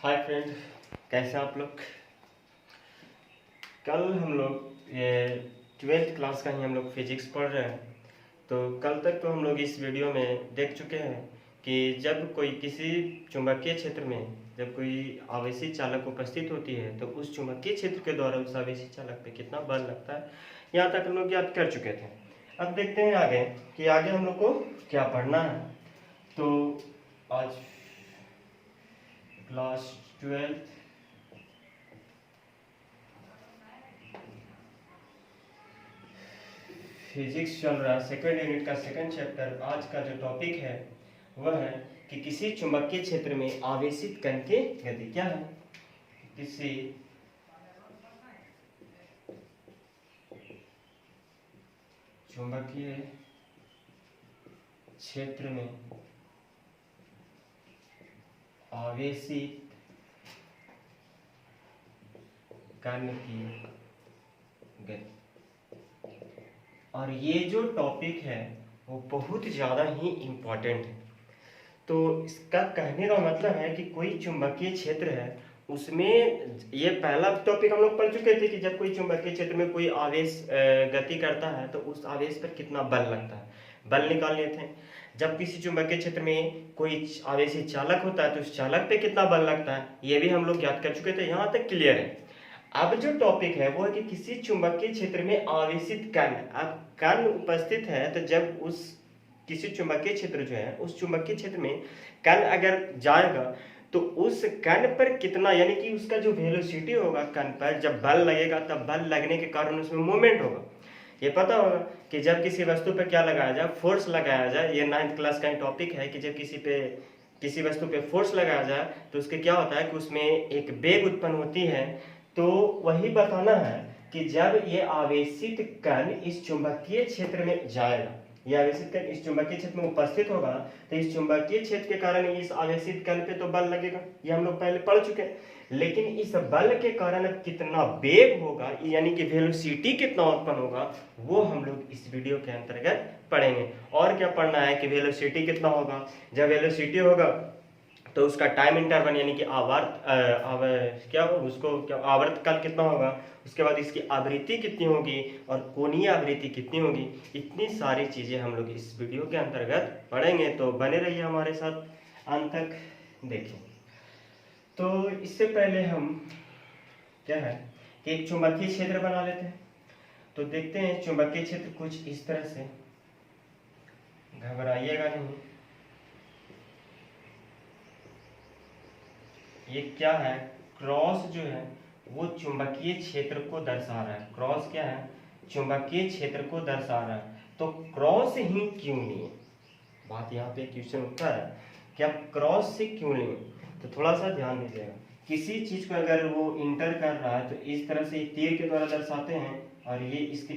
Hi friend, कैसे आप लोग। कल हम लोग ये 12th क्लास का ही हम लोग फिजिक्स पढ़ रहे हैं। तो कल तक तो हम लोग इस वीडियो में देख चुके हैं कि जब कोई किसी चुंबकीय क्षेत्र में जब कोई आवेशी चालक उपस्थित होती है तो उस चुंबकीय क्षेत्र के द्वारा उस आवेशी चालक पे कितना बल लगता है, यहाँ तक हम लोग याद कर चुके थे। अब देखते हैं आगे कि आगे हम लोग को क्या पढ़ना है। तो आज क्लास 12 फिजिक्स चल रहा है, सेकंड यूनिट का सेकंड चैप्टर। आज का जो टॉपिक है वह है कि किसी चुंबकीय क्षेत्र में आवेशित कण की गति क्या है। किसी चुंबकीय क्षेत्र में आवेशित कण की गति। और ये जो टॉपिक है वो बहुत ज़्यादा ही इम्पोर्टेंट है। तो इसका कहने का मतलब है कि कोई चुंबकीय क्षेत्र है उसमें, ये पहला टॉपिक हम लोग पढ़ चुके थे कि जब कोई चुंबकीय क्षेत्र में कोई आवेश गति करता है तो उस आवेश पर कितना बल लगता है, बल निकाल लिए थे। जब किसी चुंबकीय क्षेत्र में कोई आवेशी चालक होता है तो उस चालक पे कितना बल लगता है, ये भी हम लोग याद कर चुके थे। यहाँ तक क्लियर है। अब जो टॉपिक है वो है कि किसी चुंबकीय क्षेत्र में आवेशित कण, अब कण उपस्थित है तो जब उस किसी चुंबकीय क्षेत्र जो है उस चुंबकीय क्षेत्र में कण अगर जाएगा तो उस कण पर कितना, यानी कि उसका जो वेलोसिटी होगा कण पर, जब बल लगेगा तब बल लगने के कारण उसमें मूवमेंट होगा। ये पता होगा कि जब किसी वस्तु पर क्या लगाया जाए, फोर्स लगाया जाए। ये 9th क्लास का टॉपिक है कि जब किसी वस्तु पे फोर्स लगाया जाए तो उसके क्या होता है कि उसमें एक वेग उत्पन्न होती है। तो वही बताना है कि जब ये आवेशित कण इस चुंबकीय क्षेत्र में जाएगा, ये आवेशित कण इस चुंबकीय क्षेत्र में उपस्थित होगा तो इस चुंबकीय क्षेत्र के कारण इस आवेशित कण पे तो बल लगेगा, ये हम लोग पहले पढ़ चुके हैं। लेकिन इस बल के कारण अब कितना वेग होगा, यानी कि वेलोसिटी कितना उत्पन्न होगा, वो हम लोग इस वीडियो के अंतर्गत पढ़ेंगे। और क्या पढ़ना है कि वेलोसिटी कितना होगा, जब वेलोसिटी होगा तो उसका टाइम इंटरवल यानी कि आवर्तकाल कितना होगा, उसके बाद इसकी आवृत्ति कितनी होगी और कोणीय आवृत्ति कितनी होगी। इतनी सारी चीज़ें हम लोग इस वीडियो के अंतर्गत पढ़ेंगे, तो बने रहिए हमारे साथ अंत तक। देखें तो इससे पहले हम क्या है कि एक चुंबकीय क्षेत्र बना लेते हैं। तो देखते हैं चुंबकीय क्षेत्र कुछ इस तरह से, घबराइएगा नहीं। ये क्या है, क्रॉस जो है वो चुंबकीय क्षेत्र को दर्शा रहा है। क्रॉस क्या है, चुंबकीय क्षेत्र को दर्शा रहा है। तो क्रॉस ही क्यों लिए, बात यहाँ पे क्वेश्चन उठता है कि आप क्रॉस से क्यों लिए। तो थोड़ा सा ध्यान दीजिएगा, किसी चीज को अगर वो इंटर कर रहा है तो इस तरह से तीर के द्वारा दर्शाते हैं और ये इसकी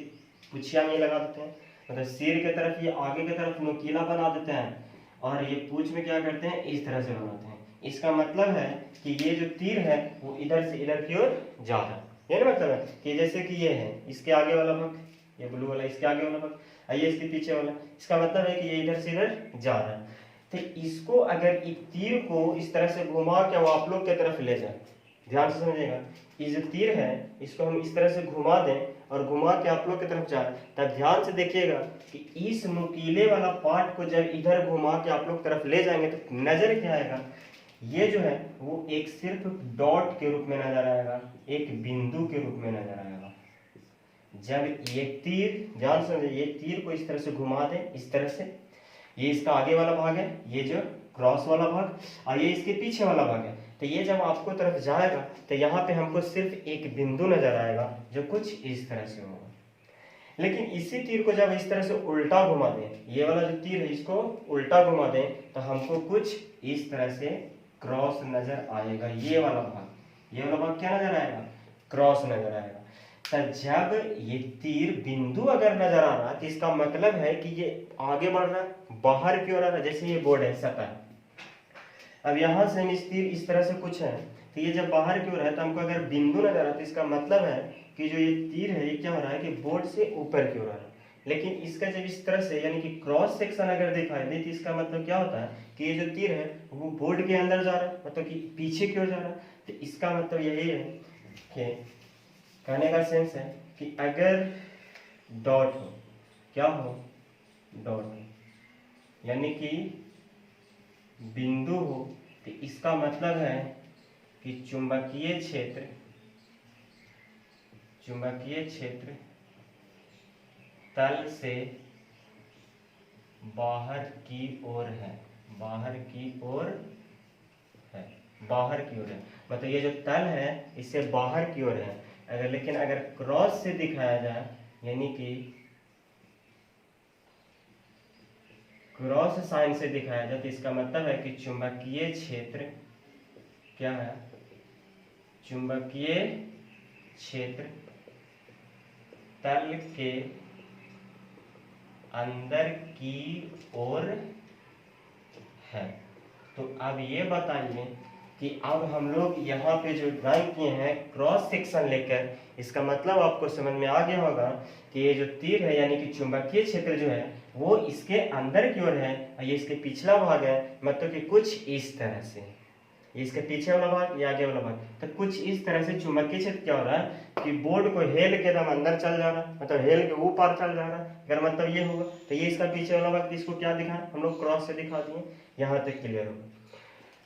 पुछिया में लगा देते हैं, मतलब सिर की तरफ ये आगे की तरफ नुकीला बना देते हैं और ये पूंछ में क्या करते हैं इस तरह से बनाते हैं। इसका मतलब है कि ये जो तीर है वो इधर से इधर की ओर जा रहा है। ये मतलब है कि जैसे कि ये है इसके आगे वाला भाग, ये ब्लू वाला इसके आगे वाला भाग, ये इसके पीछे वाला, इसका मतलब है कि ये इधर से इधर जा रहा है। तो इसको अगर एक तीर को इस तरह से घुमा के वो आप लोग की तरफ ले जाए, ध्यान से समझिएगा, ये जो तीर है इसको हम इस तरह से घुमा दें और घुमा के आप लोग की तरफ जाए, तब ध्यान से देखिएगा कि इस नुकीले वाला पार्ट को जब इधर घुमा के आप लोग तरफ ले जाएंगे तो नजर क्या आएगा, ये जो है वो एक सिर्फ डॉट के रूप में नजर आएगा, एक बिंदु के रूप में नजर आएगा। जब ये तीर, ध्यान समझिए, ये तीर को इस तरह से घुमा दें, इस तरह से, ये इसका आगे वाला भाग है, ये जो क्रॉस वाला भाग, और ये इसके पीछे वाला भाग है। तो ये जब आपको तरफ जाएगा तो यहाँ पे हमको सिर्फ एक बिंदु नजर आएगा जो कुछ इस तरह से होगा। लेकिन इसी तीर को जब इस तरह से उल्टा घुमा दें, ये वाला जो तीर है इसको उल्टा घुमा दें तो हमको कुछ इस तरह से क्रॉस नजर आएगा। ये वाला भाग क्या नजर आएगा, क्रॉस नजर आएगा। तो जब ये तीर बिंदु अगर नजर आ रहा है तो इसका मतलब है कि ये आगे बढ़ रहा है, बाहर की ओर आ रहा है। जैसे ये बोर्ड है, सतह, अब यहाँ से हम इस तीर इस तरह से कुछ है तो ये जब बाहर की ओर है तो हमको अगर बिंदु नजर आ रहा है तो इसका मतलब है कि जो ये तीर है ये क्या हो रहा है कि बोर्ड से ऊपर की ओर आ रहा है। लेकिन इसका जब इस तरह से यानी कि क्रॉस सेक्शन अगर दिखाई दे तो इसका मतलब क्या होता है कि ये जो तीर है वो बोर्ड के अंदर जा रहा है, मतलब कि पीछे की ओर जा रहा है। तो इसका मतलब यही है कि कहने का सेंस है कि अगर डॉट हो, क्या हो, डॉट हो, यानी कि बिंदु हो, तो इसका मतलब है कि चुंबकीय क्षेत्र तल से बाहर की ओर है, बाहर की ओर है, बाहर की ओर है, मतलब ये जो तल है इससे बाहर की ओर है। अगर लेकिन अगर क्रॉस से दिखाया जाए, यानी कि क्रॉस साइन से दिखाया जाए, तो इसका मतलब है कि चुंबकीय क्षेत्र क्या है, चुंबकीय क्षेत्र तल के अंदर की ओर है। तो अब ये बताइए कि अब हम लोग यहाँ पे जो ड्राइंग किए हैं क्रॉस सेक्शन लेकर, इसका मतलब आपको समझ में आ गया होगा कि ये जो तीर है यानी कि चुंबकीय क्षेत्र जो है वो इसके अंदर की ओर है और ये इसके पिछला भाग है, मतलब कि कुछ इस तरह से, ये इसके पीछे वाला भाग, ये आगे वाला भाग। तो कुछ इस तरह से चुंबकीय क्षेत्र क्या हो रहा है कि बोर्ड को हेल के एकदम अंदर चल जा रहा है, मतलब हेल के ऊपर चल जा रहा है। अगर मतलब ये होगा तो ये इसका पीछे वाला भाग, इसको क्या दिखा हम लोग क्रॉस से दिखा दिए, यहाँ तक क्लियर होगा।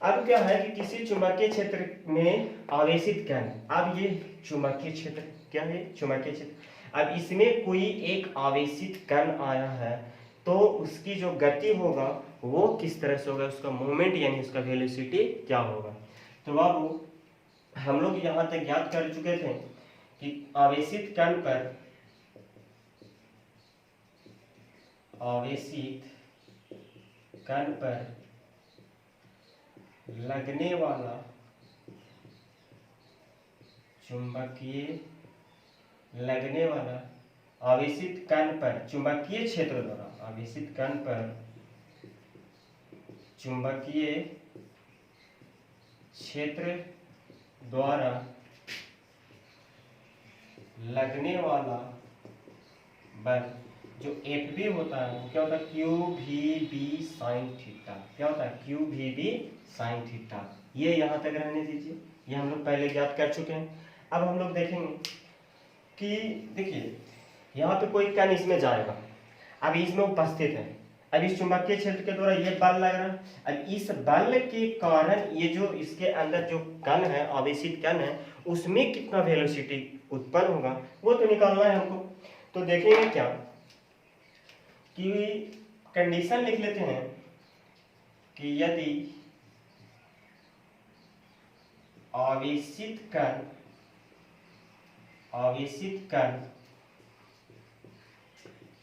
अब क्या है कि किसी चुंबकीय क्षेत्र में आवेशित कण, अब ये चुंबकीय क्षेत्र क्या है, चुंबकीय क्षेत्र, अब इसमें कोई एक आवेशित कण आया है तो उसकी जो गति होगा वो किस तरह से होगा, उसका मोमेंट यानी उसका वेलोसिटी क्या होगा। तो बाबू हम लोग यहाँ तक ज्ञात कर चुके थे कि आवेशित कण पर लगने वाला आवेशित कण पर चुंबकीय क्षेत्र द्वारा, आवेशित कण पर चुंबकीय क्षेत्र द्वारा लगने वाला बल जो एफ बी होता है वो क्या होता है, क्यू भी बी साइन थीटा, क्या होता है, क्यू भी बी साइन थीटा। ये यहाँ तक रहने दीजिए, ये हम लोग पहले ज्ञात कर चुके हैं। अब हम लोग देखेंगे कि देखिए यहाँ पे कोई कण इसमें जाएगा, अब इसमें उपस्थित है, अब इस चुंबकीय क्षेत्र के द्वारा ये बल लग रहा है, अब इस बल के कारण ये जो इसके अंदर जो कण है, आवेशित कण है, उसमें कितना वेलोसिटी उत्पन्न होगा वो तो निकालना है हमको। तो देखेंगे क्या कि कंडीशन लिख लेते हैं कि यदि आवेशित कण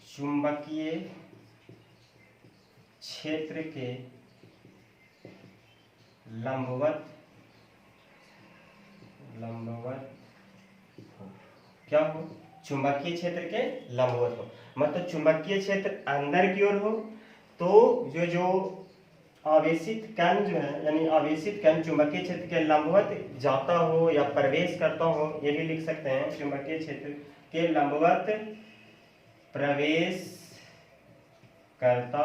चुंबकीय क्षेत्र के लंबवत हो, क्या हो, चुंबकीय क्षेत्र के लंबवत हो, मतलब चुंबकीय क्षेत्र अंदर की ओर हो तो जो आवेशित कण जो है यानी आवेशित कण चुंबकीय क्षेत्र के लंबवत जाता हो या प्रवेश करता हो, ये भी लिख सकते हैं, चुंबकीय क्षेत्र के लंबवत प्रवेश करता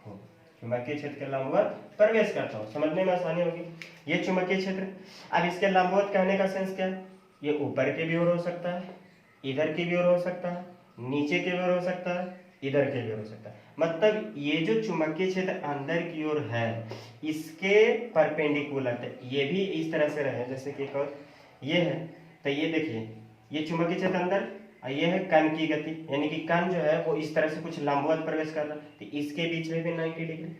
हो, चुंबकीय क्षेत्र के लंबवत प्रवेश करता हो, समझने में आसानी होगी। ये चुंबकीय क्षेत्र, अब इसके लंबवत कहने का सेंस क्या है, ये ऊपर के भी ओर हो सकता है, इधर की भी ओर हो सकता है, नीचे की ओर हो सकता है, इधर के भी हो सकता है, मतलब ये जो चुंबकीय क्षेत्र अंदर की ओर है इसके परपेंडिकुलर है, ये भी इस तरह से रहे, जैसे कि ये है, तो ये देखिए ये चुंबकीय क्षेत्र अंदर, ये है कण की गति, यानी कि कण जो है वो इस तरह से कुछ लंबवत प्रवेश कर रहा है, तो इसके बीच में भी 90 डिग्री,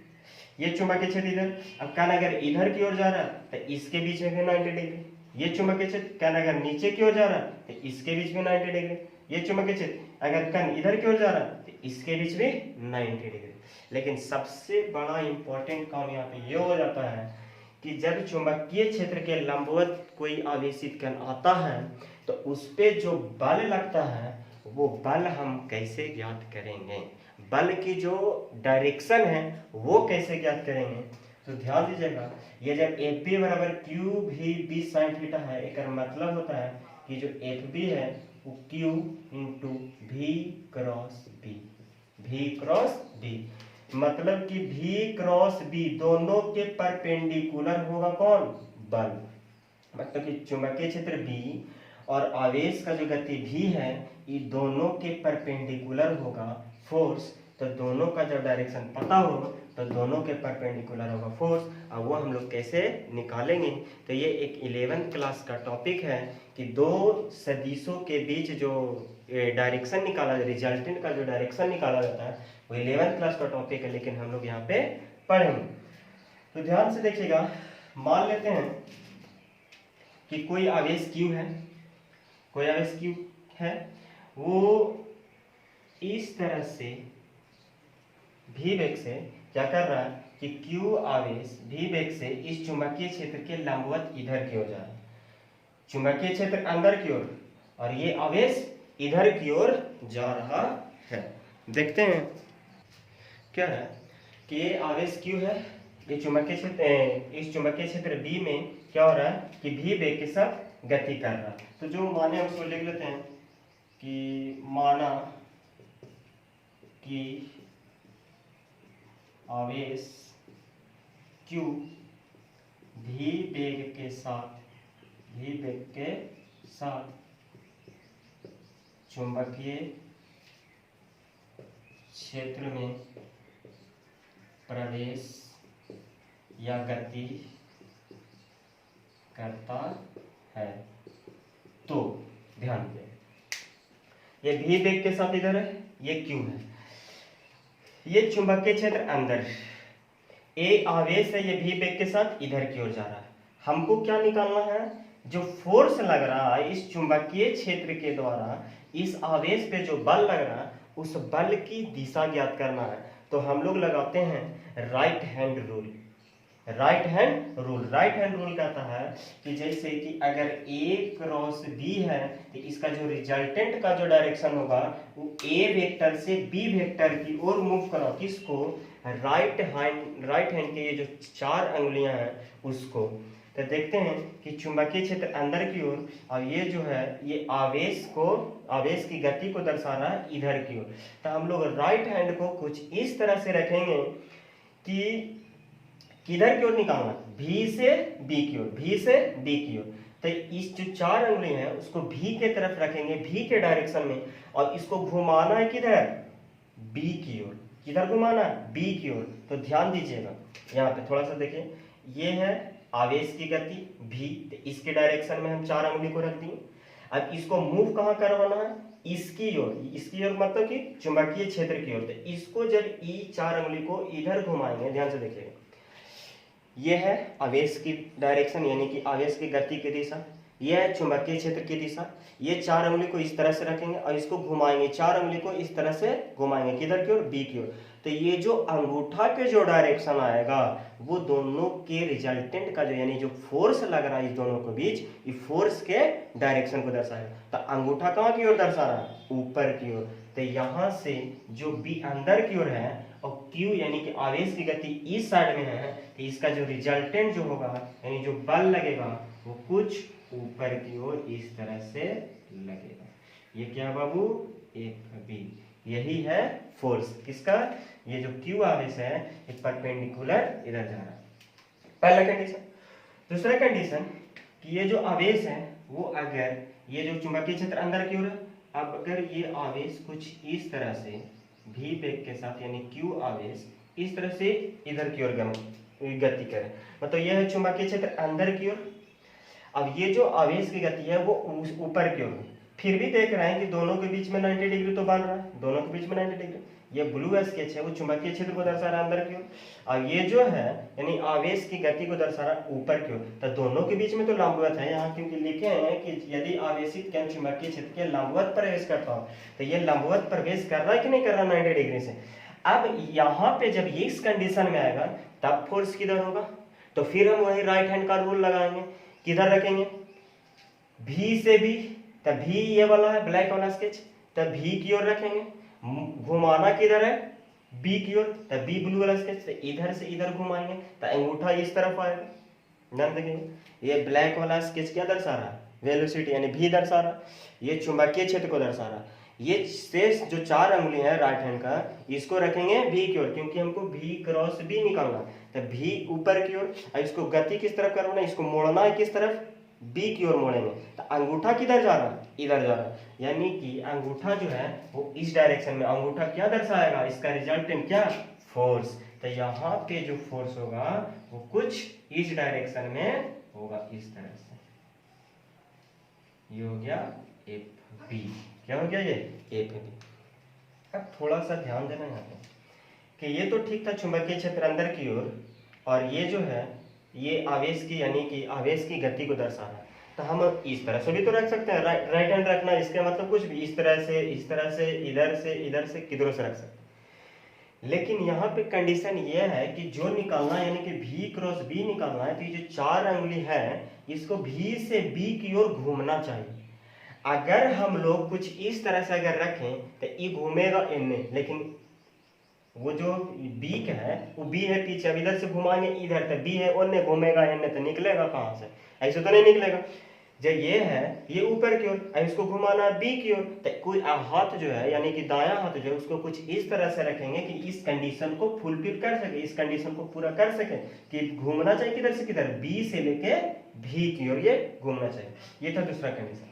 ये चुंबकीय क्षेत्र इधर, अब कण अगर इधर की ओर जा रहा है तो इसके बीच में भी 90 डिग्री, ये चुंबकीय क्षेत्र कण अगर नीचे की ओर जा रहा है तो इसके बीच में 90 डिग्री, ये चुंबकीय क्षेत्र अगर कण इधर की ओर जा रहा है तो इसके बीच में 90 डिग्री। लेकिन सबसे बड़ा इंपॉर्टेंट काम यहाँ पे ये हो जाता है कि जब चुंबकीय क्षेत्र के लंबवत कोई आवेशित कण आता है तो उस पे जो बल लगता है वो बल हम कैसे ज्ञात करेंगे, बल की जो डायरेक्शन है वो कैसे ज्ञात करेंगे। तो ध्यान दीजिएगा, ये जब एफ बी बराबर क्यू भी बी साइन थीटा है, एक मतलब होता है कि जो एफ बी है वो Q into V cross B, V cross B, मतलब कि V क्रॉस B दोनों के परपेंडिकुलर होगा कौन? बल। मतलब कि चुंबकीय क्षेत्र B और आवेश का जो गति V है ये दोनों के परपेंडिकुलर होगा फोर्स। तो दोनों का जब डायरेक्शन पता हो तो दोनों के परपेंडिकुलर होगा फोर्स। अब वो हम लोग कैसे निकालेंगे? तो ये एक 11th क्लास का टॉपिक है कि दो सदिशों के बीच जो डायरेक्शन निकाला, रिजल्टेंट का जो डायरेक्शन निकाला जाता है वो 11th क्लास का टॉपिक है, लेकिन हम लोग यहाँ पे पढ़ेंगे। तो ध्यान से देखिएगा, मान लेते हैं कि कोई आवेश Q है, कोई आवेश Q है, वो इस तरह से V वेग से क्या कर रहा है कि Q आवेश V वेग से इस चुंबकीय क्षेत्र के लंबवत इधर की ओर जा रहा है, चुंबकीय क्षेत्र अंदर की ओर, और ये आवेश इधर की ओर जा रहा है। देखते हैं क्या है कि ये आवेश Q है, ये चुंबकीय क्षेत्र, इस चुंबकीय क्षेत्र B में क्या हो रहा है कि V वेग के साथ गति कर रहा है। तो जो माने उसको लिख लेते हैं कि माना कि आवेश Q V वेग के साथ चुंबकीय क्षेत्र में प्रवेश या गति करता है। तो ध्यान दें, ये V वेग के साथ इधर है, ये Q है, ये चुंबकीय क्षेत्र अंदर, ए आवेश है, ये V वेग के साथ इधर की ओर जा रहा है। हमको क्या निकालना है? जो फोर्स लग रहा है इस चुंबकीय क्षेत्र के द्वारा इस आवेश पे जो बल लग रहा है उस बल की दिशा ज्ञात करना है। तो हम लोग लगाते हैं right hand rule. Right hand rule कहता है कि जैसे कि अगर A क्रॉस B है तो इसका जो रिजल्टेंट का जो डायरेक्शन होगा वो A वेक्टर से B वेक्टर की ओर मूव करो। किसको? राइट हैंड के ये जो 4 अंगुलियां हैं उसको। तो देखते हैं कि चुंबकीय क्षेत्र अंदर की ओर, और ये जो है ये आवेश की गति को दर्शा रहा है इधर की ओर। तो हम लोग राइट हैंड को कुछ इस तरह से रखेंगे कि किधर की ओर निकालना? V से B की ओर, V से B की ओर। तो इस जो 4 अंगुली है उसको V के तरफ रखेंगे, V के डायरेक्शन में, और इसको घुमाना है किधर? B की ओर। किधर घुमाना है? B की ओर। तो ध्यान दीजिएगा, यहाँ पे थोड़ा सा देखिए, ये है आवेश की गति V, तो इसके डायरेक्शन में हम 4 अंगुली को रख दिए। अब इसको मूव कहाँ करवाना है? इसकी ओर मतलब कि चुंबकीय क्षेत्र की ओर। तो इसको जब 4 अंगुली को इधर घुमाएंगे, ध्यान से देखिएगा, ये है आवेश की डायरेक्शन यानी कि आवेश की गति की दिशा, ये है चुंबकीय क्षेत्र की दिशा। ये 4 अंगुली को इस तरह से रखेंगे और इसको घुमाएंगे, 4 अंगुली को इस तरह से घुमाएंगे, किधर की ओर? B की ओर। तो ये जो अंगूठा के जो डायरेक्शन आएगा वो दोनों के रिजल्टेंट का जो यानी जो फोर्स लग रहा है इस दोनों के बीच, ये फोर्स के डायरेक्शन को दर्शाएगा। तो अंगूठा कहाँ की ओर दर्शा रहा है? ऊपर की ओर। तो यहाँ से जो B अंदर की ओर है और Q यानी कि आवेश की गति इस साइड में है, तो इसका जो रिजल्टेंट जो होगा यानी जो बल लगेगा वो कुछ ऊपर की ओर इस तरह से लगेगा। ये क्या बाबू? एक B। यही है फोर्स किसका? ये जो Q आवेश है ये परपेंडिकुलर इधर जा रहा है। पहला कंडीशन। दूसरा कंडीशन कि ये जो आवेश है वो अगर ये जो चुंबकीय क्षेत्र अंदर की ओर है, अब अगर ये आवेश कुछ इस तरह से V वेग के साथ यानी Q आवेश इस तरह से इधर की ओर गति करे, मतलब यह है चुंबकीय क्षेत्र अंदर की ओर। अब ये जो आवेश की गति है वो ऊपर की ओर, फिर भी देख रहे हैं कि दोनों के बीच में 90 डिग्री तो बन रहा है, दोनों के बीच में 90 डिग्री। ये ब्लू स्केच है वो चुंबकीय क्षेत्र को दर्शा रहा है अंदर की ओर, और ये जो है यानी आवेश की गति को दर्शा रहा है ऊपर की ओर। तो दोनों के बीच में तो लंबवत है, यहाँ क्योंकि लिखे हैं कि यदि आवेशित कण चुंबकीय क्षेत्र के लंबवत प्रवेश करता हो, तो ये लंबवत प्रवेश कर रहा है कि नहीं कर रहा 90 डिग्री से। अब यहाँ पे जब ये इस कंडीशन में आएगा तब फोर्स किधर होगा? तो फिर हम वही राइट हैंड का रूल लगाएंगे। किधर रखेंगे? V से B, तब V ये वाला है ब्लैक वाला स्केच, तब V की ओर रखेंगे। घुमाना किधर है? B की ओर, तब B ब्लू वाला स्केच, तो इधर से इधर घुमाएंगे तो अंगूठा इस तरफ आएगा। ध्यान देखेंगे, ये ब्लैक वाला स्केच क्या दर्शा रहा है? वेलोसिटी यानी भी दर्शा रहा, ये चुंबकीय क्षेत्र को दर्शा रहा। ये शेष जो 4 अंगुली है राइट हैंड का, इसको रखेंगे भी की ओर, क्योंकि हमको भी क्रॉस बी निकालना, तो भी ऊपर की ओर। अब इसको गति किस तरफ करना है, इसको मोड़ना है किस तरफ, बी की ओर मोड़ेंगे। तो अंगूठा किधर जा रहा है, इधर जा रहा है, यानी कि अंगूठा जो है वो इस डायरेक्शन में, अंगूठा क्या दर्शाएगा, इसका रिजल्टेंट क्या, फोर्स। तो यहाँ पे जो फोर्स होगा वो कुछ इस डायरेक्शन में होगा, इस तरह से। ये हो गया एफ बी, क्या हो गया ये एफ बी। अब थोड़ा सा ध्यान देना यहाँ पे कि ये तो ठीक था चुंबकीय क्षेत्र अंदर की ओर, और ये जो है ये आवेश की यानी कि आवेश की गति को दर्शा रहा है। तो हम इस तरह से भी तो रख सकते हैं, राइट हैंड रखना, इसके मतलब कुछ भी इस तरह से, इस तरह से, इधर से किधरों से रख सकते हैं। लेकिन यहाँ पे कंडीशन ये है कि जो निकालना है यानी कि भी क्रॉस बी निकालना है, तो ये जो 4 अंगुली है इसको भी से बी की ओर घूमना चाहिए। अगर हम लोग कुछ इस तरह से अगर रखें तो ये घूमेगा इनमें, लेकिन वो जो बी का है वो बी है पीछे, अब इधर से घुमाएंगे इधर, तो बी है उन्हें घूमेगा इनमें, तो निकलेगा कहाँ से, ऐसे तो नहीं निकलेगा। जब ये है ये ऊपर की ओर, इसको घुमाना बी की ओर, तो कोई हाथ जो है यानी कि दायां हाथ जो है उसको कुछ इस तरह से रखेंगे कि इस कंडीशन को फुलफिल कर सके, इस कंडीशन को पूरा कर सके कि घूमना चाहिए किधर से किधर, बी से लेके भी की ओर ये घूमना चाहिए। ये था दूसरा कंडीशन।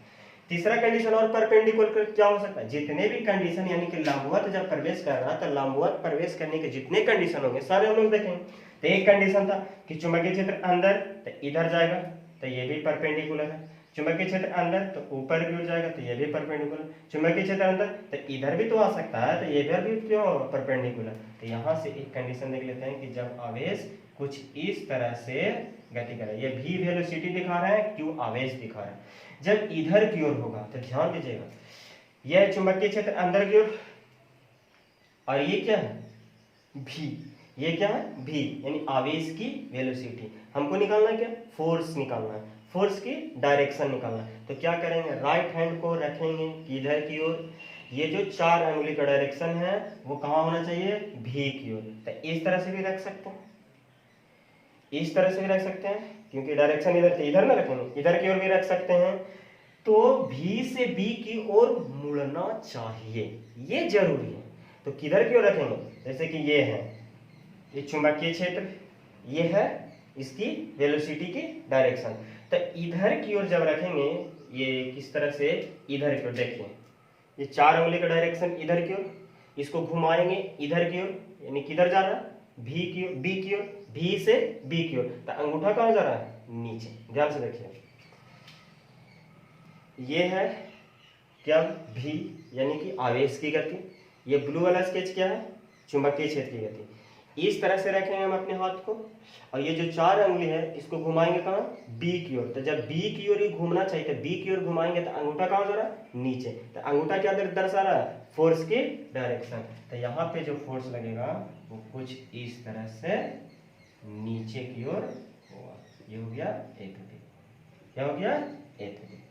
तीसरा कंडीशन और परपेंडिकुलर क्या हो सकता है, जितने भी कंडीशन यानी कि लंबवत जब प्रवेश कर रहा है तो लंबवत प्रवेश करने के जितने कंडीशन होंगे सारे हम लोग देखेंगे। तो एक कंडीशन था कि चुंबकीय क्षेत्र अंदर तो इधर जाएगा, तो ये भी परपेंडिकुलर है। चुंबकीय क्षेत्र अंदर तो ऊपर की ओर जाएगा, तो ये भी परपेंडिकुलर। चुंबकीय क्षेत्र अंदर तो इधर भी तो आ सकता है, तो इधर भी क्यों परपेंडिकुलर। तो यहाँ से एक कंडीशन देख लेते हैं कि जब आवेश कुछ इस तरह से गति करे, ये भी वेलोसिटी दिखा रहा है, क्यू आवेश दिखा रहा है, जब इधर की ओर होगा तो ध्यान दीजिएगा, यह चुंबकीय क्षेत्र अंदर की ओर, और ये क्या है भी, ये क्या है भी, यानी आवेश की वेलोसिटी। हमको निकालना है क्या, फोर्स निकालना है, फोर्स की डायरेक्शन निकालना है। तो क्या करेंगे, राइट हैंड को रखेंगे इधर की ओर, ये जो 4 अंगुली का डायरेक्शन है वो कहाँ होना चाहिए, भी की ओर। तो इस तरह से भी रख सकते हैं, इस तरह से भी रख सकते हैं, क्योंकि डायरेक्शन इधर से इधर ना रखेंगे, इधर की ओर भी रख सकते हैं। तो भी से बी की ओर मुड़ना चाहिए, ये जरूरी है। तो किधर की ओर रखेंगे, जैसे कि ये है ये चुंबकीय क्षेत्र, ये है इसकी वेलोसिटी की डायरेक्शन, तो इधर की ओर जब रखेंगे ये किस तरह से, इधर की ओर। देखिए ये 4 उंगली का डायरेक्शन इधर की ओर, इसको घुमाएंगे इधर की ओर, यानी किधर जा रहा है, भी की ओर, बी की ओर, भी से बी की ओर। तो अंगूठा कहाँ जा रहा है, नीचे। ध्यान से देखिए, ये है क्या, भी यानी कि आवेश की गति। ये ब्लू वाला स्केच क्या है, चुंबकीय क्षेत्र की गति। इस तरह से रखेंगे हम अपने हाथ को, और ये जो 4 अंगुली है इसको घुमाएंगे कहाँ, बी की ओर। तो जब बी की ओर ही घूमना चाहिए, तो बी की ओर घुमाएंगे तो अंगूठा कहाँ जा रहा है, नीचे। तो अंगूठा क्या दर्शा रहा है, फोर्स की डायरेक्शन। तो यहाँ पे जो फोर्स लगेगा वो कुछ इस तरह से नीचे की ओर होगा। ये हो गया एफ बी, क्या हो गया एफ बी।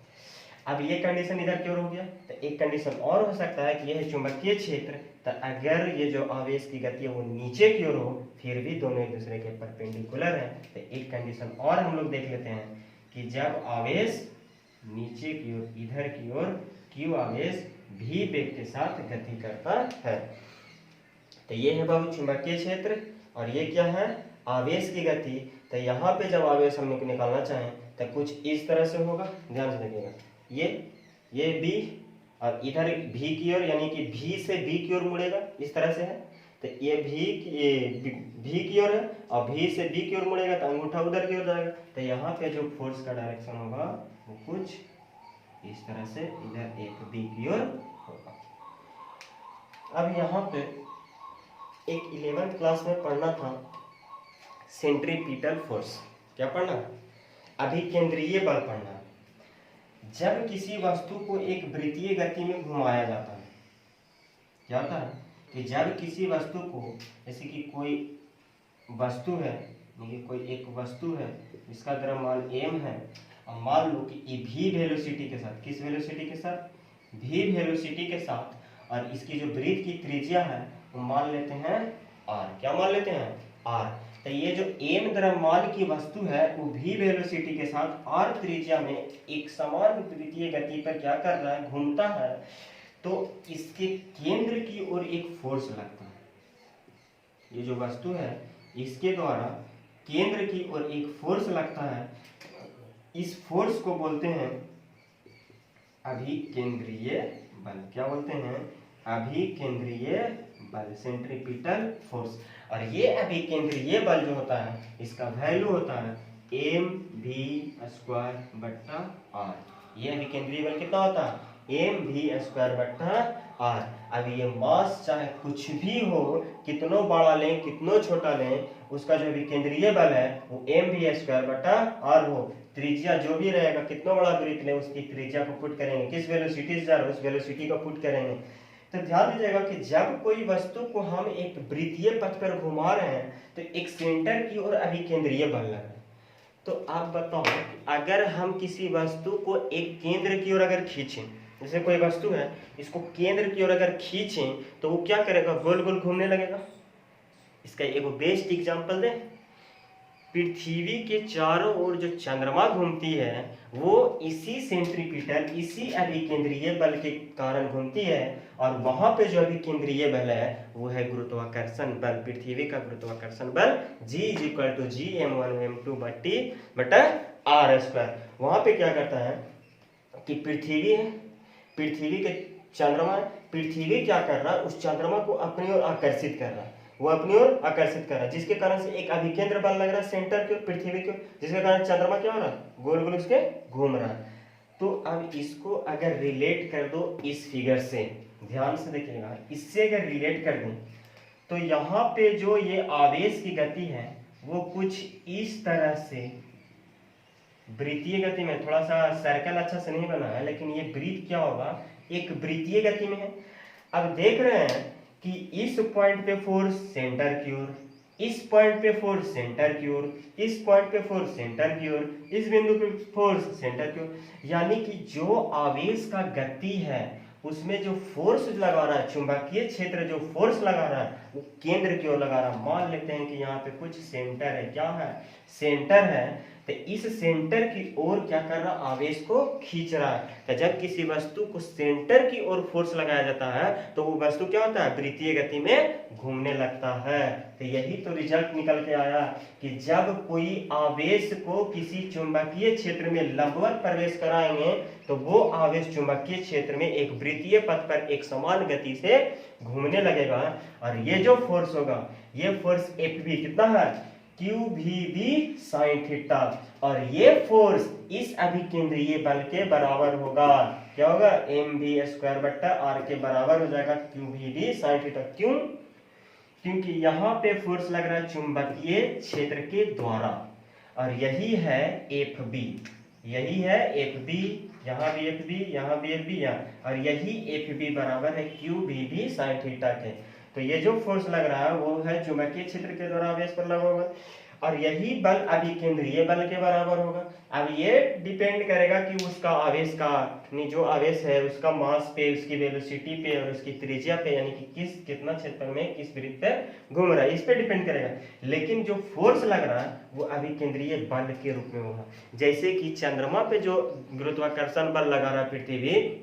अब ये कंडीशन इधर की ओर हो गया। तो एक कंडीशन और हो सकता है कि यह चुंबकीय क्षेत्र, तो अगर ये जो आवेश की गति है वो नीचे की ओर हो, फिर भी दोनों एक दूसरे के परपेंडिकुलर है। तो एक कंडीशन और हम लोग देख लेते हैं कि जब आवेश नीचे की ओर, इधर की ओर, क्यू आवेश भी वेग के साथ गति करता है। तो ये है बाबू चुंबकीय क्षेत्र, और ये क्या है, आवेश की गति। तो यहाँ पे जब आवेश हम निकालना चाहें तो कुछ इस तरह से होगा। ध्यान से देखिएगा, ये बी, और इधर भी की ओर, यानी कि भी से बी की ओर मुड़ेगा, इस तरह से है। तो ये भी की ओर है, और भी से बी की ओर मुड़ेगा, तो अंगूठा उधर की ओर जाएगा। तो यहाँ पे जो फोर्स का डायरेक्शन होगा वो कुछ इस तरह से इधर एक बी की ओर होगा। अब यहाँ पे एक 11th क्लास में पढ़ना था सेंट्रीपिटल फोर्स। क्या पढ़ना, अभिकेंद्रीय बल पढ़ना। जब किसी वस्तु को एक वृत्तीय गति में घुमाया जाता है, क्या होता है कि जब किसी वस्तु को, जैसे कि कोई वस्तु है, कोई एक वस्तु है जिसका द्रव्यमान m है, और मान लो कि ये भी वेलोसिटी के साथ, किस वेलोसिटी के साथ, भी वेलोसिटी के साथ, और इसकी जो वृत्त की त्रिज्या है वो मान लेते हैं r। क्या मान लेते हैं, r। तो ये जो m द्रव्यमान की वस्तु है वो v वेलोसिटी के साथ r त्रिज्या में एक समान विद्युतीय गति पर क्या कर रहा है, घूमता है। तो इसके केंद्र की ओर एक फोर्स लगता है। ये जो वस्तु है इसके द्वारा केंद्र की ओर एक फोर्स लगता है। इस फोर्स को बोलते हैं अभिकेंद्रीय बल। क्या बोलते हैं? अभिकेंद्रीय बल, सेंट्रीपिटल फोर्स। और ये अभिकेंद्रीय बल जो होता है इसका वैल्यू होता है mv²/r। ये अभिकेंद्रीय बल कितना होता है? mv²/r। अब ये मास चाहे कुछ भी हो, कितनो बड़ा लें कितनो छोटा लें, उसका जो अभिकेंद्रीय बल है वो mv²/r हो। त्रिज्या जो भी रहेगा, कितना बड़ा वृत्त लें उसकी त्रिज्या को पुट करेंगे, किस वेलोसिटी से जा रहा है उस वेलोसिटी को पुट करेंगे। तो ध्यान दीजिएगा कि जब कोई वस्तु को हम एक वृत्तीय पथ पर घुमा रहे हैं तो एक सेंटर की ओर अभिकेंद्रीय बल लग रहा है। तो आप बताओ, अगर हम किसी वस्तु को एक केंद्र की ओर अगर खींचें, जैसे कोई वस्तु है इसको केंद्र की ओर अगर खींचें तो वो क्या करेगा? गोल गोल घूमने लगेगा। इसका एक बेस्ट एग्जांपल दें, पृथ्वी के चारों ओर जो चंद्रमा घूमती है वो इसी सेंट्रीपिटल, इसी अभिकेंद्रीय बल के कारण घूमती है। और वहां पे जो अभिकेंद्रीय बल है वो है गुरुत्वाकर्षण बल, पृथ्वी का गुरुत्वाकर्षण बल G=Gm1m2/r²। वहां पे क्या करता है कि पृथ्वी है, पृथ्वी के चंद्रमा, पृथ्वी क्या कर रहा है, उस चंद्रमा को अपनी ओर आकर्षित कर रहा है, वो अपनी ओर आकर्षित कर रहा है, जिसके कारण से एक अभिकेंद्र बल लग रहा है सेंटर के पृथ्वी के, जिसके कारण चंद्रमा क्या हो रहा है, गोल गोल उसके घूम रहा है। तो अब इसको अगर रिलेट कर दो इस फिगर से, ध्यान से देखिएगा, इससे अगर रिलेट कर दें तो यहाँ पे जो ये आवेश की गति है वो कुछ इस तरह से, वृत्तीय गति में, थोड़ा सा सर्कल अच्छा से नहीं बना है लेकिन ये वृत्त क्या होगा, एक वृत्तीय गति में है। अब देख रहे हैं कि इस पॉइंट पे फोर्स सेंटर की ओर, इस पॉइंट पे फोर्स सेंटर की ओर, इस पॉइंट पे फोर्स सेंटर की ओर, इस बिंदु पे फोर्स सेंटर की ओर। यानी कि जो आवेश का गति है उसमें जो फोर्स लगा रहा है, चुंबकीय क्षेत्र जो फोर्स लगा रहा है वो केंद्र की ओर लगा रहा है। मान लेते हैं कि यहाँ पे कुछ सेंटर है, क्या है, सेंटर है। तो इस सेंटर की ओर क्या कर रहा है, आवेश को खींच रहा है। तो जब किसी वस्तु को सेंटर की ओर फोर्स लगाया जाता है तो वो वस्तु क्या होता है, वृत्तीय गति में घूमने लगता है। तो यही तो रिजल्ट निकल के आया कि जब कोई आवेश को किसी चुंबकीय क्षेत्र में लंबवत प्रवेश कराएंगे तो वो आवेश चुंबकीय क्षेत्र में एक वृत्तीय पथ पर एक समान गति से घूमने लगेगा। और ये जो फोर्स होगा, ये फोर्स Fv कितना है, QVB sin थीटा। और ये फोर्स इस अभिकेंद्रीय बल के बराबर होगा, क्या होगा, mv²/r के बराबर हो जाएगा QVB sin थीटा। क्यों? क्योंकि यहाँ पे फोर्स लग रहा है चुंबकीय क्षेत्र के द्वारा, और यही है Fb, यही है Fb, यहाँ भी Fb, यहाँ भी Fb, और यही Fb बराबर है QVB sin थीटा के। तो ये जो फोर्स लग रहा है वो है चुंबकीय क्षेत्र के द्वारा आवेश पर लगा होगा, और यही बल अभिकेंद्रीय बल के बराबर होगा। अब ये डिपेंड करेगा कि उसका आवेश का, जो आवेश है उसका मास पे, उसकी वेलोसिटी पे और उसकी त्रिज्या पे, यानी कि कितना क्षेत्र में किस वृत्त पे घूम रहा है, इस पे डिपेंड करेगा। लेकिन जो फोर्स लग रहा है वो अभिकेंद्रीय बल के रूप में होगा। जैसे कि चंद्रमा पे जो गुरुत्वाकर्षण बल लगा रहा है पृथ्वी,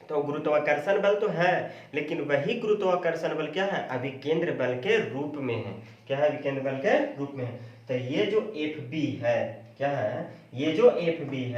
तो गुरुत्वाकर्षण बल तो है लेकिन वही गुरुत्वाकर्षण बल क्या है, अभिकेंद्र बल के रूप में है। क्या है, अभिकेंद्र बल के रूप में है। तो ये जो Fb है, क्या है, ये जो Fb है